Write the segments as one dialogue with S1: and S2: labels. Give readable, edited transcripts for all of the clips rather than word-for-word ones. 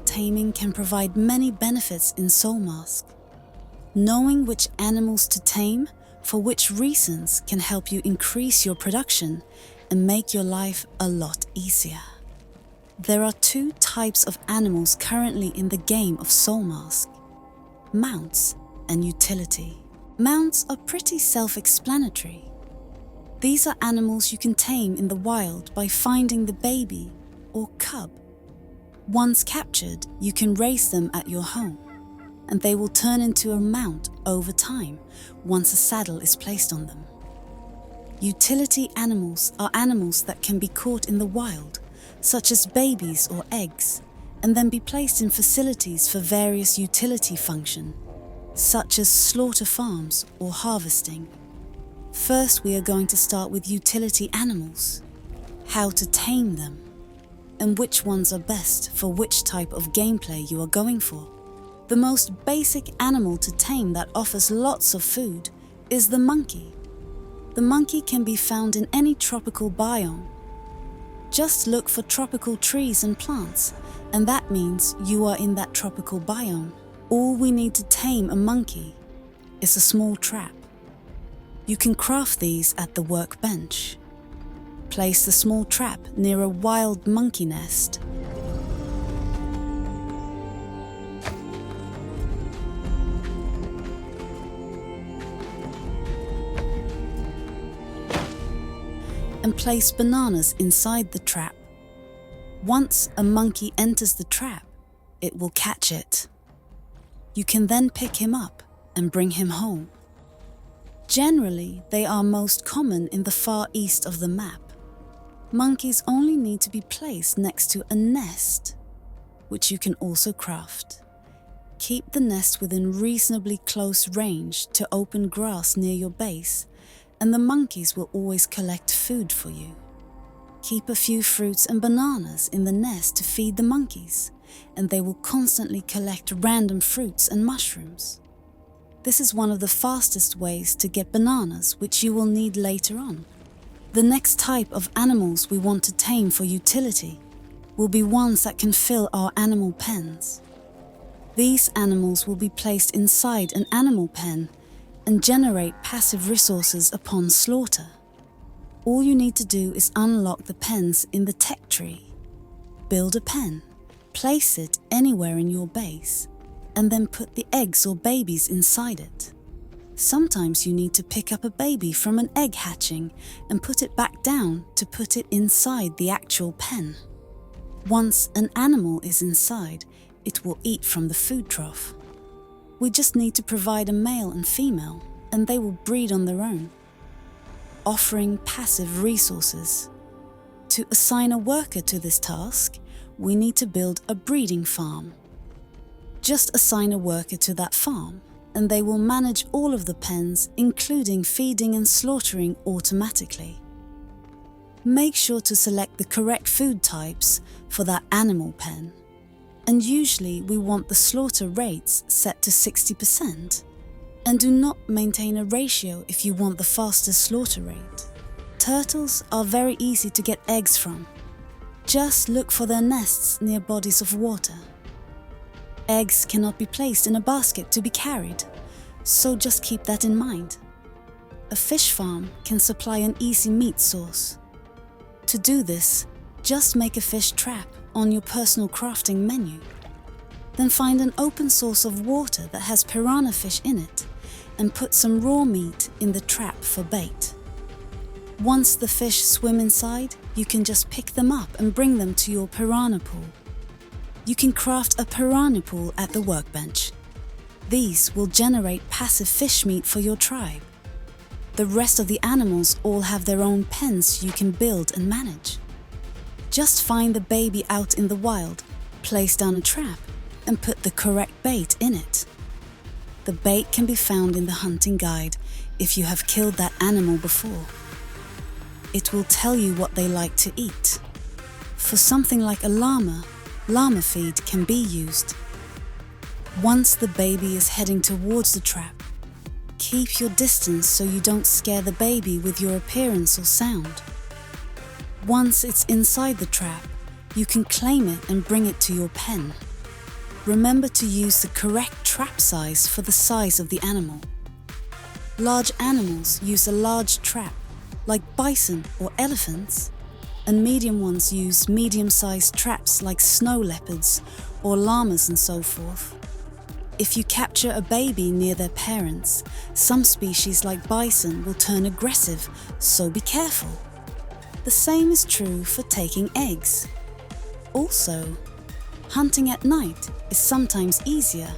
S1: taming can provide many benefits in Soulmask. Knowing which animals to tame for which reasons can help you increase your production and make your life a lot easier. There are two types of animals currently in the game of Soulmask: mounts and utility. Mounts are pretty self-explanatory. These are animals you can tame in the wild by finding the baby or cub. Once captured, you can raise them at your home, and they will turn into a mount over time once a saddle is placed on them. Utility animals are animals that can be caught in the wild, such as babies or eggs, and then be placed in facilities for various utility function, such as slaughter farms or harvesting. First, we are going to start with utility animals, how to tame them, and which ones are best for which type of gameplay you are going for. The most basic animal to tame that offers lots of food is the monkey. The monkey can be found in any tropical biome. Just look for tropical trees and plants, and that means you are in that tropical biome. All we need to tame a monkey is a small trap. You can craft these at the workbench. Place the small trap near a wild monkey nest. And place bananas inside the trap. Once a monkey enters the trap, it will catch it. You can then pick him up and bring him home. Generally, they are most common in the far east of the map. Monkeys only need to be placed next to a nest, which you can also craft. Keep the nest within reasonably close range to open grass near your base, and the monkeys will always collect food for you. Keep a few fruits and bananas in the nest to feed the monkeys, and they will constantly collect random fruits and mushrooms. This is one of the fastest ways to get bananas, which you will need later on. The next type of animals we want to tame for utility will be ones that can fill our animal pens. These animals will be placed inside an animal pen and generate passive resources upon slaughter. All you need to do is unlock the pens in the tech tree. Build a pen, place it anywhere in your base, and then put the eggs or babies inside it. Sometimes you need to pick up a baby from an egg hatching and put it back down to put it inside the actual pen. Once an animal is inside, it will eat from the food trough. We just need to provide a male and female, and they will breed on their own, offering passive resources. To assign a worker to this task, we need to build a breeding farm. Just assign a worker to that farm, and they will manage all of the pens, including feeding and slaughtering automatically. Make sure to select the correct food types for that animal pen, and usually we want the slaughter rates set to 60%, and do not maintain a ratio if you want the fastest slaughter rate. Turtles are very easy to get eggs from. Just look for their nests near bodies of water. Eggs cannot be placed in a basket to be carried, so just keep that in mind. A fish farm can supply an easy meat source. To do this, just make a fish trap on your personal crafting menu. Then find an open source of water that has piranha fish in it and put some raw meat in the trap for bait. Once the fish swim inside, you can just pick them up and bring them to your piranha pool. You can craft a piranha pool at the workbench. These will generate passive fish meat for your tribe. The rest of the animals all have their own pens you can build and manage. Just find the baby out in the wild, place down a trap, and put the correct bait in it. The bait can be found in the hunting guide if you have killed that animal before. It will tell you what they like to eat. For something like a llama feed can be used. Once the baby is heading towards the trap, keep your distance so you don't scare the baby with your appearance or sound. Once it's inside the trap, you can claim it and bring it to your pen. remember to use the correct trap size for the size of the animal. Large animals use a large trap, like bison or elephants, and medium ones use medium-sized traps like snow leopards or llamas and so forth. If you capture a baby near their parents, some species like bison will turn aggressive, so be careful. The same is true for taking eggs. Also, hunting at night is sometimes easier,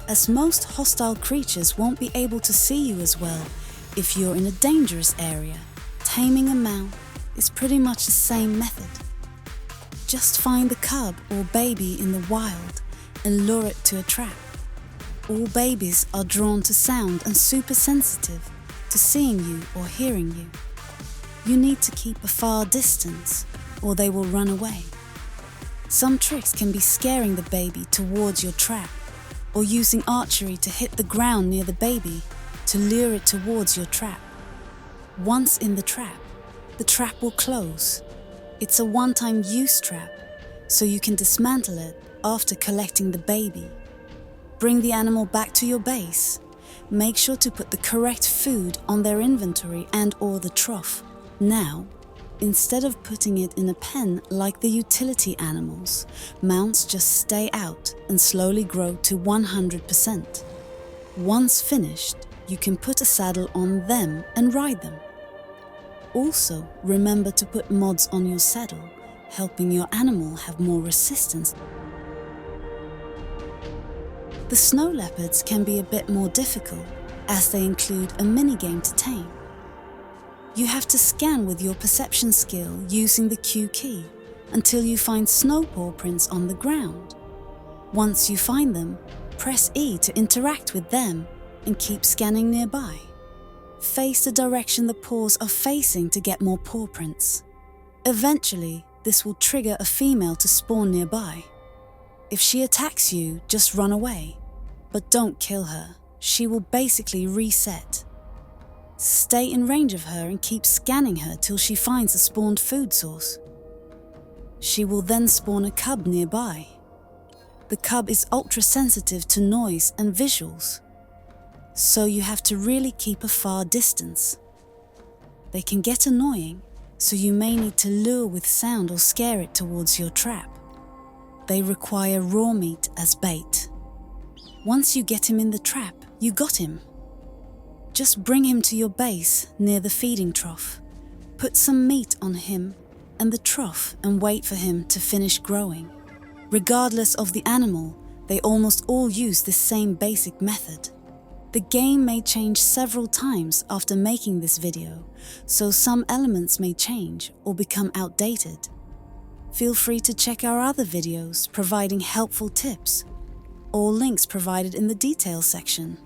S1: as most hostile creatures won't be able to see you as well if you're in a dangerous area. Taming a mount is pretty much the same method. Just find the cub or baby in the wild and lure it to a trap. All babies are drawn to sound and super sensitive to seeing you or hearing you. You need to keep a far distance or they will run away. Some tricks can be scaring the baby towards your trap or using archery to hit the ground near the baby to lure it towards your trap. Once in the trap will close. It's a one-time use trap, so you can dismantle it after collecting the baby. Bring the animal back to your base. Make sure to put the correct food on their inventory and/or the trough. Now, instead of putting it in a pen like the utility animals, mounts just stay out and slowly grow to 100%. Once finished, you can put a saddle on them and ride them. Also, remember to put mods on your saddle, helping your animal have more resistance. The snow leopards can be a bit more difficult, as they include a minigame to tame. You have to scan with your perception skill using the Q key until you find snow paw prints on the ground. Once you find them, press E to interact with them and keep scanning nearby. Face the direction the paws are facing to get more paw prints. Eventually, this will trigger a female to spawn nearby. If she attacks you, just run away. But don't kill her. She will basically reset. Stay in range of her and keep scanning her till she finds a spawned food source. She will then spawn a cub nearby. The cub is ultra sensitive to noise and visuals, so you have to really keep a far distance. They can get annoying, so you may need to lure with sound or scare it towards your trap. They require raw meat as bait. Once you get him in the trap, you got him. Just bring him to your base near the feeding trough. Put some meat on him and the trough and wait for him to finish growing. Regardless of the animal, they almost all use this same basic method. The game may change several times after making this video, so some elements may change or become outdated. Feel free to check our other videos providing helpful tips. All links provided in the details section.